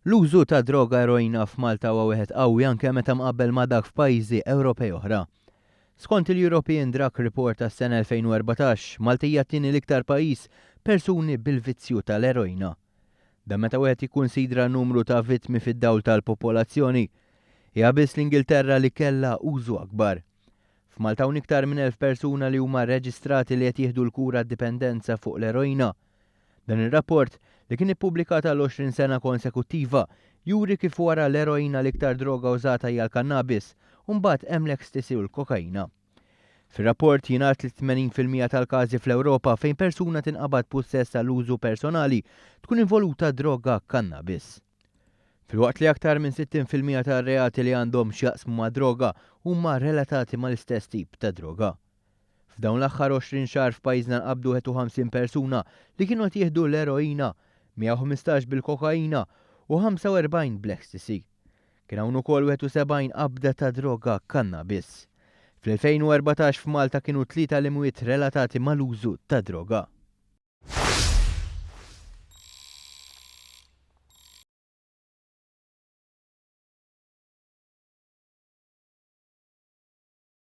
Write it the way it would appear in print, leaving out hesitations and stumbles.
L-użu ta' droga eroina f'Malta huwa wieħed qawwi anke meta mqabbel ma' dak f'pajjiżi Ewropej oħra. Skont il-European Drug Report tas-sena 2014, Malta hija t-tieni l-iktar pajjiż persuni bil-vizzju tal-eroina. Da meta wieħed jikkunsidra n-numru ta' vittmi fid-dawl tal-popolazzjoni, hija biss l-Ingilterra li kellha użu akbar. F'Malta hawn iktar minn 1000 persuna li huma rreġistrati li qed jieħdu l-kura d-dipendenza fuq l-eroina. Dan ir-rapport li kien ippubblikat għal 20 sena konsekuttiva juri kif wara l-eroina l-iktar droga użata hija l-kannabis u mbagħad hemm l-ecstasy u l-kokaina. Fir-rapport jingħad li 80% tal-każi fl-Ewropa fejn persuna tinqabad possess tal-użu personali tkun involuta droga kannabis. Filwaqt li aktar minn 60% tar-reati li għandhom x'jaqsmu ma' droga huma relatati mal-istess tip ta' droga. F'dawn l-aħħar 20 xahar f'pajjiżna nqabdu 51 persuna li kienu qed jieħdu l-eroina, 115 bil-kokaina u 45 bl-ecstasy. Kien hawn ukoll 71 qabda ta' droga kannabis. Fl-2014 f'Malta kienu 3 l-imwiet relatati mal-użu ta' droga.